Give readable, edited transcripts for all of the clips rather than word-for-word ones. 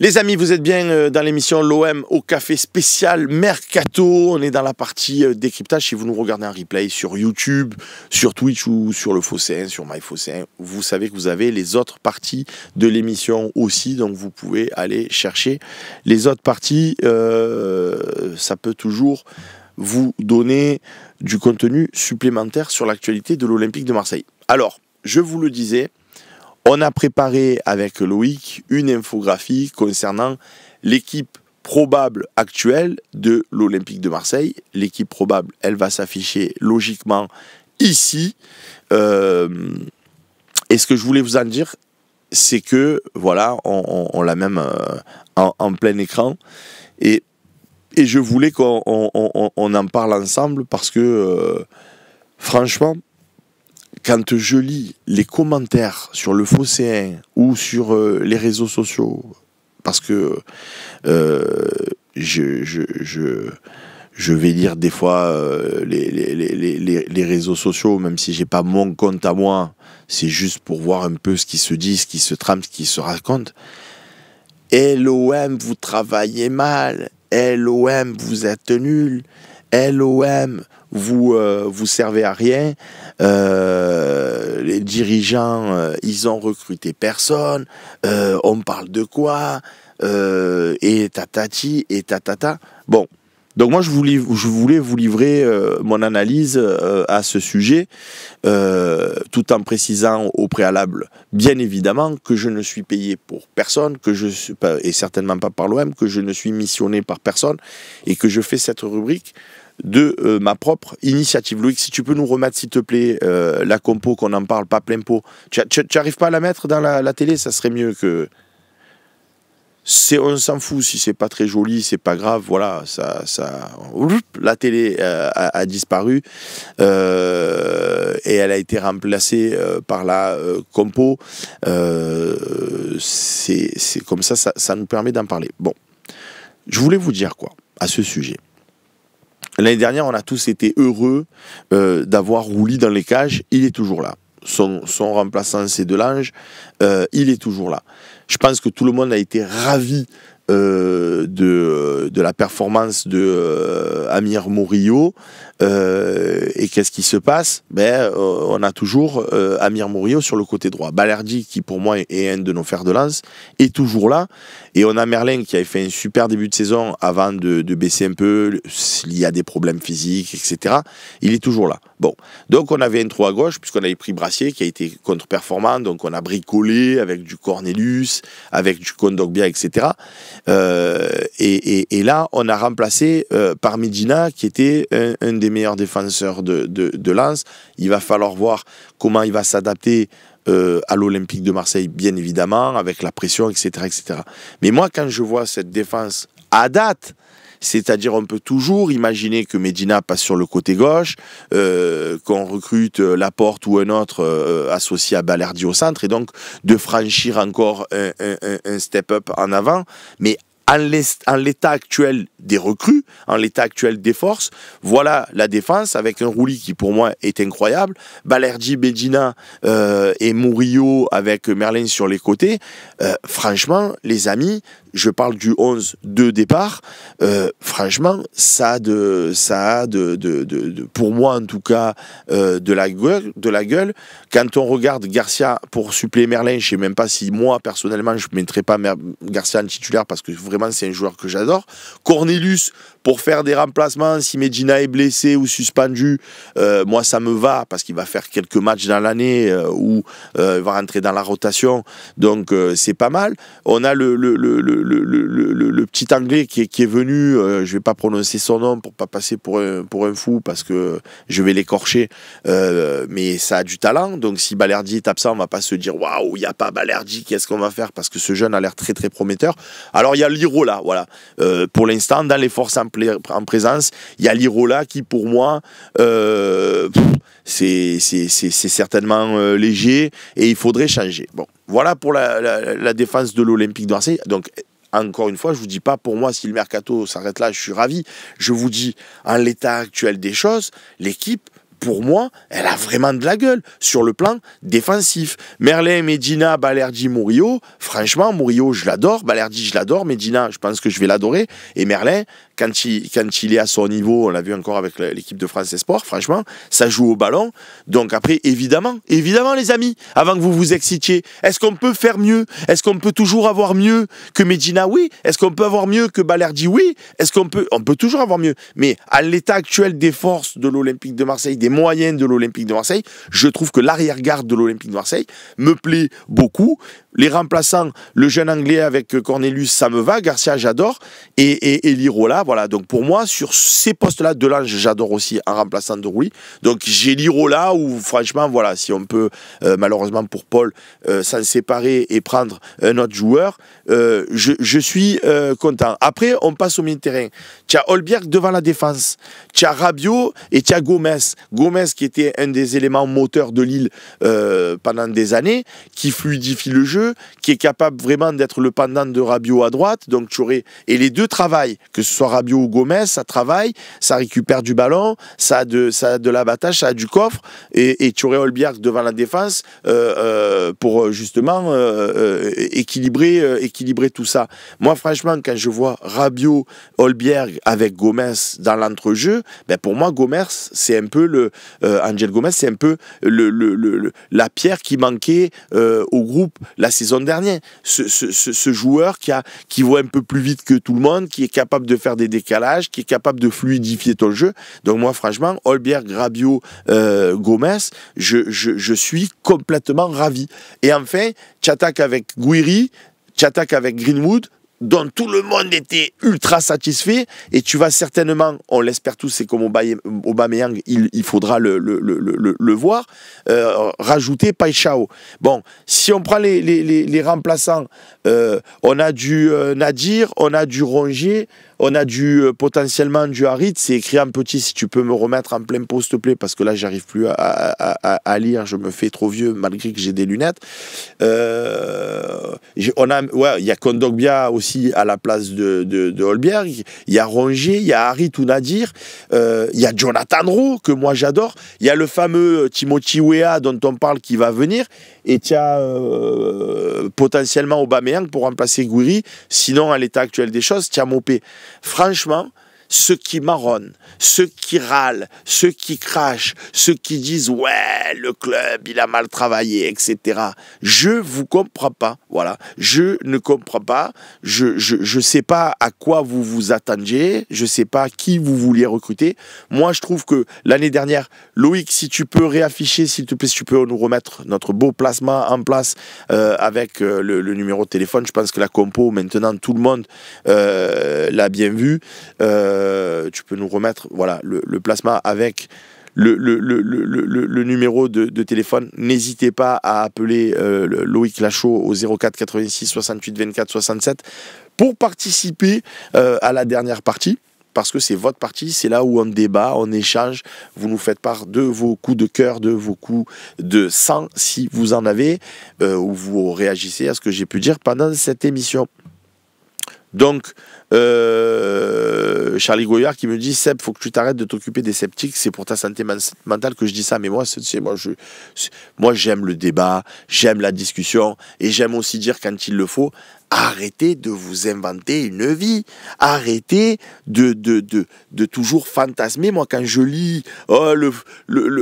Les amis, vous êtes bien dans l'émission l'OM au café spécial Mercato. On est dans la partie décryptage. Si vous nous regardez en replay sur YouTube, sur Twitch ou sur le Phocéen, sur MyPhocéen, vous savez que vous avez les autres parties de l'émission aussi. Donc vous pouvez aller chercher les autres parties. Ça peut toujours vous donner du contenu supplémentaire sur l'actualité de l'Olympique de Marseille. Alors, je vous le disais, on a préparé avec Loïc une infographie concernant l'équipe probable actuelle de l'Olympique de Marseille. L'équipe probable, elle va s'afficher logiquement ici. Et ce que je voulais vous en dire, c'est que, voilà, on l'a même en plein écran. Et je voulais qu'on en parle ensemble parce que, franchement, quand je lis les commentaires sur le Phocéen ou sur les réseaux sociaux, parce que je vais lire des fois les réseaux sociaux, même si j'ai pas mon compte à moi, c'est juste pour voir un peu ce qui se dit, ce qui se trame, ce qui se raconte. LOM, vous travaillez mal. LOM, vous êtes nul. LOM, vous servez à rien. Les dirigeants, ils ont recruté personne. On parle de quoi et tatati et tatata. Bon, donc moi je voulais vous livrer mon analyse à ce sujet, tout en précisant au préalable, bien évidemment, que je ne suis payé pour personne, que je suis pas, et certainement pas par l'OM, que je ne suis missionné par personne, et que je fais cette rubrique de ma propre initiative. Loïc, si tu peux nous remettre, s'il te plaît, la compo, qu'on en parle, pas plein pot. Tu n'arrives pas à la mettre dans la télé, ça serait mieux que... On s'en fout, si c'est pas très joli, c'est pas grave, voilà, la télé a disparu et elle a été remplacée par la compo. C'est comme ça nous permet d'en parler. Bon, je voulais vous dire quoi à ce sujet. L'année dernière, on a tous été heureux d'avoir Rouli dans les cages. Il est toujours là. Son remplaçant, c'est Delange. Il est toujours là. Je pense que tout le monde a été ravi de la performance de Amir Murillo. Et qu'est-ce qui se passe? On a toujours Amir Murillo sur le côté droit. Balerdi, qui pour moi est un de nos fers de lance, est toujours là. Et on a Merlin qui avait fait un super début de saison avant de baisser un peu. Il y a des problèmes physiques, etc. Il est toujours là. Bon, donc on avait un trou à gauche, puisqu'on avait pris Brassier, qui a été contre-performant. Donc on a bricolé avec du Cornelius, avec du Kondogbia, etc. Et là, on a remplacé par Medina, qui était un des meilleurs défenseurs de Lens. Il va falloir voir comment il va s'adapter à l'Olympique de Marseille, bien évidemment, avec la pression, etc., etc. Mais moi, quand je vois cette défense à date, c'est-à-dire on peut toujours imaginer que Medina passe sur le côté gauche, qu'on recrute Laporte ou un autre associé à Balerdi au centre, et donc de franchir encore un step-up en avant. Mais en l'état actuel des recrues, en l'état actuel des forces, voilà la défense avec un Rouli qui pour moi est incroyable, Balerdi, Medina et Murillo avec Merlin sur les côtés. Franchement, les amis, je parle du 11 de départ. Franchement, ça a pour moi en tout cas, de la gueule. Quand on regarde Garcia pour suppléer Merlin, je sais même pas si moi personnellement je ne mettrais pas Garcia en titulaire parce que vraiment c'est un joueur que j'adore. Cornelius pour faire des remplacements si Medina est blessé ou suspendu, moi ça me va parce qu'il va faire quelques matchs dans l'année où il va rentrer dans la rotation, donc c'est pas mal. On a le petit anglais qui est venu, je vais pas prononcer son nom pour pas passer pour un fou parce que je vais l'écorcher, mais ça a du talent, donc si Balerdi est absent, on va pas se dire waouh, il n'y a pas Balerdi, qu'est-ce qu'on va faire, parce que ce jeune a l'air très très prometteur. Alors il y a Lirola, voilà, pour l'instant dans les forces en présence, il y a Lirola qui pour moi c'est certainement léger et il faudrait changer. Bon, voilà pour la défense de l'Olympique de Marseille. Donc encore une fois, je vous dis pas pour moi si le mercato s'arrête là, je suis ravi. Je vous dis en l'état actuel des choses, l'équipe pour moi, elle a vraiment de la gueule sur le plan défensif. Merlin, Medina, Balerdi, Murillo, franchement, Murillo, je l'adore, Balerdi, je l'adore, Medina, je pense que je vais l'adorer, et Merlin, quand il est à son niveau, on l'a vu encore avec l'équipe de France Sport, franchement, ça joue au ballon. Donc après, évidemment les amis, avant que vous vous excitiez, est-ce qu'on peut faire mieux? Est-ce qu'on peut toujours avoir mieux que Medina? Oui. Est-ce qu'on peut avoir mieux que Balerdi? Oui. Est-ce qu'on peut toujours avoir mieux? Mais à l'état actuel des forces de l'Olympique de Marseille, des moyens de l'Olympique de Marseille, je trouve que l'arrière-garde de l'Olympique de Marseille me plaît beaucoup. Les remplaçants, le jeune anglais avec Cornelius, ça me va. Garcia, j'adore. Et Lirola, voilà. Donc pour moi, sur ces postes-là, Delange, j'adore aussi en remplaçant de Rouy. Donc j'ai Lirola où, franchement, voilà, si on peut, malheureusement pour Paul, s'en séparer et prendre un autre joueur, je suis content. Après, on passe au milieu de terrain. Tu as Holbjerg devant la défense. Tu as Rabiot et tu as Gomez. Gomez qui était un des éléments moteurs de Lille pendant des années, qui fluidifie le jeu, qui est capable vraiment d'être le pendant de Rabiot à droite. Donc tu aurais... Et les deux travaillent, que ce soit Rabiot ou Gomez, ça travaille, ça récupère du ballon, ça a de l'abattage, ça a du coffre, et tu aurais Holbjerg devant la défense pour justement équilibrer tout ça. Moi franchement, quand je vois Rabiot, Holbjerg avec Gomez dans l'entrejeu, ben pour moi Gomez c'est un peu Angel Gomez, c'est un peu la pierre qui manquait au groupe la saison dernière. Ce joueur qui voit un peu plus vite que tout le monde, qui est capable de faire des décalages, qui est capable de fluidifier ton jeu. Donc moi franchement, Holbjerg, Rabiot, Gomez, je suis complètement ravi. Et enfin, tu attaques avec Guiri, tu attaques avec Greenwood, dont tout le monde était ultra satisfait, et tu vas certainement, on l'espère tous, c'est comme Aubameyang, il faudra le voir, rajouter Paixão. Bon, si on prend les remplaçants, on a du Nadir, on a du Rongier, on a potentiellement du Harit. C'est écrit en petit, si tu peux me remettre en plein pot, s'il te plaît, parce que là, j'arrive plus à lire, je me fais trop vieux, malgré que j'ai des lunettes. Il y a Kondogbia aussi à la place de Holbjerg, il y a Rongier, il y a Harit ou Nadir, il y a Jonathan Rowe, que moi j'adore, il y a le fameux Timothy Weah dont on parle qui va venir, et tu as potentiellement Aubameyang pour remplacer Guiri. Sinon, à l'état actuel des choses, tu as Mopé. Franchement, ceux qui marronnent, ceux qui râlent, ceux qui crachent, ceux qui disent « ouais, le club, il a mal travaillé, etc. » Je vous comprends pas, voilà. Je ne comprends pas, je sais pas à quoi vous vous attendiez, je sais pas qui vous vouliez recruter. Moi, je trouve que l'année dernière, Loïc, si tu peux réafficher, s'il te plaît, si tu peux nous remettre notre beau placement en place avec le numéro de téléphone. Je pense que la compo, maintenant, tout le monde l'a bien vu. Tu peux nous remettre voilà, le placement avec le numéro de téléphone. N'hésitez pas à appeler Loïc Lachaud au 04 86 68 24 67 pour participer à la dernière partie. Parce que c'est votre partie, c'est là où on débat, on échange, vous nous faites part de vos coups de cœur, de vos coups de sang, si vous en avez, ou vous réagissez à ce que j'ai pu dire pendant cette émission. Donc, Charlie Goyard qui me dit « Seb, faut que tu t'arrêtes de t'occuper des sceptiques, c'est pour ta santé mentale que je dis ça. » Mais moi, moi j'aime le débat, j'aime la discussion, et j'aime aussi dire quand il le faut, arrêtez de vous inventer une vie. Arrêtez de toujours fantasmer. Moi, quand je lis le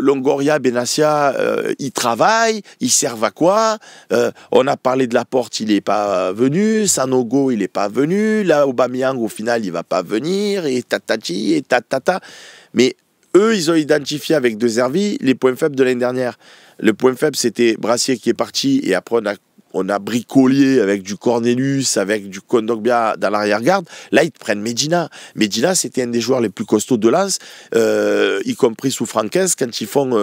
Longoria, Benassia, ils travaillent, ils servent à quoi? On a parlé de Laporte, il n'est pas venu. Sanogo, il n'est pas venu. Là, Aubameyang, au final, il ne va pas venir. Et tatati, et tatata. Mais eux, ils ont identifié avec De Zerbi les points faibles de l'année dernière. Le point faible, c'était Brassier qui est parti, et après, on a bricolé avec du Cornelius, avec du Kondogbia dans l'arrière-garde. Là, ils prennent Medina. Medina, c'était un des joueurs les plus costauds de Lens, y compris sous Franquès, quand ils font,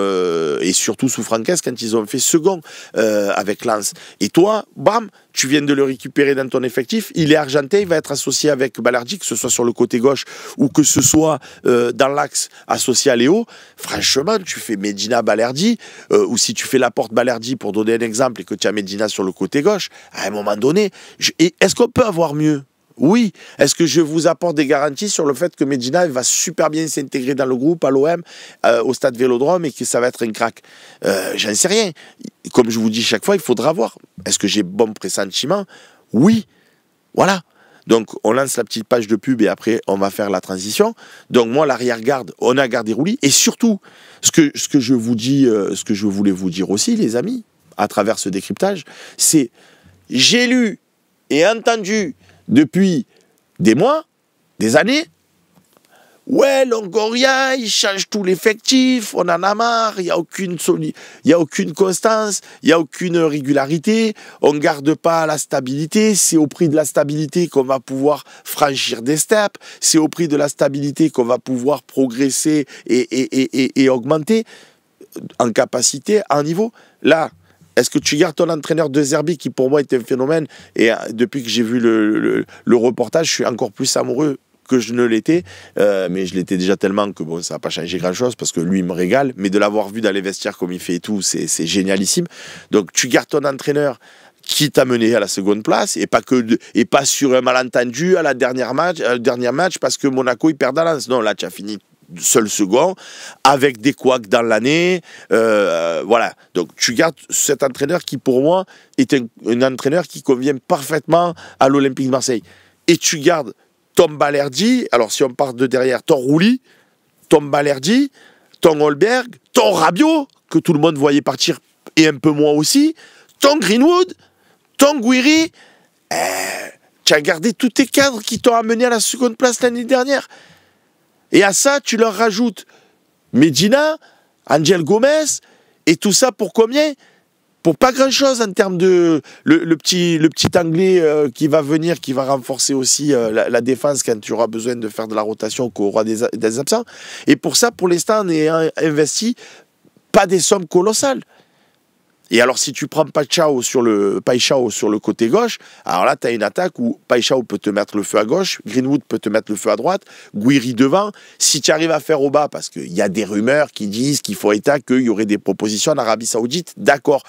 et surtout sous Franquès, quand ils ont fait second avec Lens. Et toi, bam, tu viens de le récupérer dans ton effectif, il est argentin, il va être associé avec Balerdi, que ce soit sur le côté gauche ou que ce soit dans l'axe associé à Léo. Franchement, tu fais Medina Balerdi, ou si tu fais Laporte Balerdi pour donner un exemple et que tu as Medina sur le côté gauche, à un moment donné, est-ce qu'on peut avoir mieux? Oui. Est-ce que je vous apporte des garanties sur le fait que Medina va super bien s'intégrer dans le groupe, à l'OM, au stade Vélodrome, et que ça va être un crack? J'en sais rien. Comme je vous dis chaque fois, il faudra voir. Est-ce que j'ai bon pressentiment? Oui. Voilà. Donc, on lance la petite page de pub et après, on va faire la transition. Donc, moi, l'arrière-garde, on a gardé Rouli. Et surtout, ce que je vous dis, ce que je voulais vous dire aussi, les amis, à travers ce décryptage, c'est j'ai lu et entendu depuis des mois, des années, ouais, Longoria, il change tout l'effectif, on en a marre, il n'y a aucune constance, il n'y a aucune régularité, on ne garde pas la stabilité, c'est au prix de la stabilité qu'on va pouvoir franchir des steps, c'est au prix de la stabilité qu'on va pouvoir progresser et augmenter en capacité, en niveau. Là, est-ce que tu gardes ton entraîneur De Zerbi, qui pour moi est un phénomène, et depuis que j'ai vu le reportage, je suis encore plus amoureux que je ne l'étais, mais je l'étais déjà tellement que bon, ça n'a pas changé grand-chose, parce que lui, il me régale, mais de l'avoir vu dans les vestiaires comme il fait et tout, c'est génialissime. Donc tu gardes ton entraîneur qui t'a mené à la seconde place, et pas sur un malentendu à la dernière match, parce que Monaco, il perd à Lens. Non, là, tu as fini seul second, avec des couacs dans l'année, voilà. Donc tu gardes cet entraîneur qui, pour moi, est un entraîneur qui convient parfaitement à l'Olympique de Marseille. Et tu gardes Tom Balerdi, alors si on part de derrière, ton Rouli, Tom Balerdi, ton Holberg, ton Rabiot, que tout le monde voyait partir, et un peu moins aussi, ton Greenwood, ton Guiri, tu as gardé tous tes cadres qui t'ont amené à la seconde place l'année dernière. Et à ça, tu leur rajoutes Medina, Angel Gomez, et tout ça pour combien? Pour pas grand-chose en termes de... Le petit Anglais qui va venir, qui va renforcer aussi la défense quand tu auras besoin de faire de la rotation, qu'il y aura des absents. Et pour ça, pour l'instant, on est investi pas des sommes colossales. Et alors, si tu prends Paixão sur le côté gauche, alors là, tu as une attaque où Paixão peut te mettre le feu à gauche, Greenwood peut te mettre le feu à droite, Guiri devant. Si tu arrives à faire au bas, parce qu'il y a des rumeurs qui disent qu'il faut état qu'il y aurait des propositions en Arabie Saoudite, d'accord.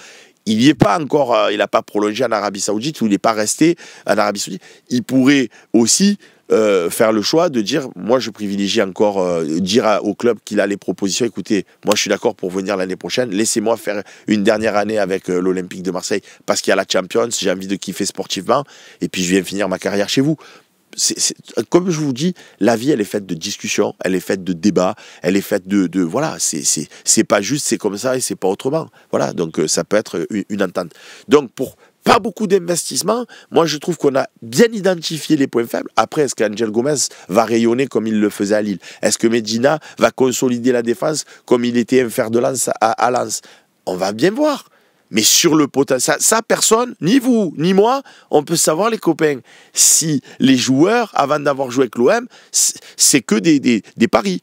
Il n'y est pas encore, il n'a pas prolongé en Arabie Saoudite, ou il n'est pas resté en Arabie Saoudite. Il pourrait aussi faire le choix de dire, moi je privilégie encore, dire au club qu'il a les propositions, écoutez, moi je suis d'accord pour venir l'année prochaine, laissez-moi faire une dernière année avec l'Olympique de Marseille, parce qu'il y a la Champions, j'ai envie de kiffer sportivement, et puis je viens finir ma carrière chez vous. Comme je vous dis, la vie, elle est faite de discussions, elle est faite de débats, elle est faite de voilà, c'est pas juste, c'est comme ça et c'est pas autrement. Voilà, donc ça peut être une entente. Donc pour pas beaucoup d'investissement, moi je trouve qu'on a bien identifié les points faibles. Après, est-ce qu'Angel Gomez va rayonner comme il le faisait à Lille? Est-ce que Medina va consolider la défense comme il était un fer de lance à Lens? On va bien voir. Mais sur le potentiel, ça, personne, ni vous, ni moi, on peut savoir, les copains, si les joueurs, avant d'avoir joué avec l'OM, c'est que des paris.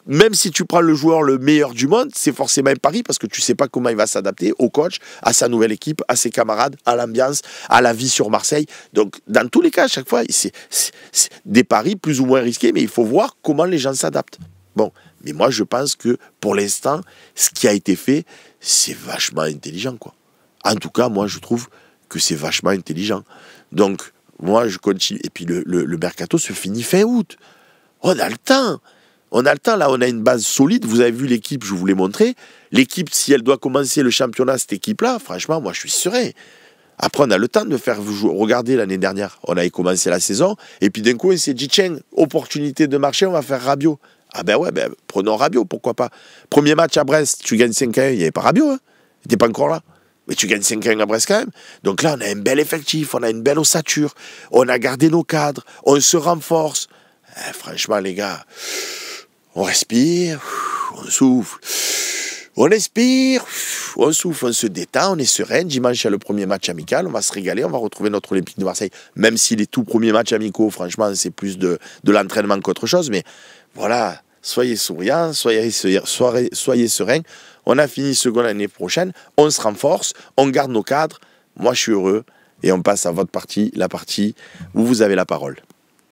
Même si tu prends le joueur le meilleur du monde, c'est forcément un pari, parce que tu ne sais pas comment il va s'adapter au coach, à sa nouvelle équipe, à ses camarades, à l'ambiance, à la vie sur Marseille. Donc, dans tous les cas, à chaque fois, c'est des paris plus ou moins risqués, mais il faut voir comment les gens s'adaptent. Bon, mais moi, je pense que, pour l'instant, ce qui a été fait, c'est vachement intelligent, quoi. En tout cas, moi, je trouve que c'est vachement intelligent. Donc, moi, je continue. Et puis, le mercato se finit fin août. On a le temps. On a le temps, là, on a une base solide. Vous avez vu l'équipe, je vous l'ai montré. L'équipe, si elle doit commencer le championnat, cette équipe-là, franchement, moi, je suis serein. Après, on a le temps de faire jouer. Regardez, l'année dernière, on avait commencé la saison. Et puis, d'un coup, on s'est dit, tiens, opportunité de marché, on va faire Rabiot. Ah ben ouais, prenons Rabiot, pourquoi pas. Premier match à Brest, tu gagnes 5-1, il n'y avait pas Rabiot, hein. Il n'était pas encore là. Mais tu gagnes 5-1 à Brest quand même. Donc là, on a un bel effectif, on a une belle ossature, on a gardé nos cadres, on se renforce. Franchement, les gars, on respire, on souffle. On expire, on souffle, on se détend, on est serein. Dimanche, il y a le premier match amical, on va se régaler, on va retrouver notre Olympique de Marseille. Même si les tout premiers matchs amicaux, franchement, c'est plus de l'entraînement qu'autre chose. Mais voilà, soyez souriants, soyez sereins. On a fini seconde l'année prochaine, on se renforce, on garde nos cadres. Moi, je suis heureux et on passe à votre partie, la partie où vous avez la parole.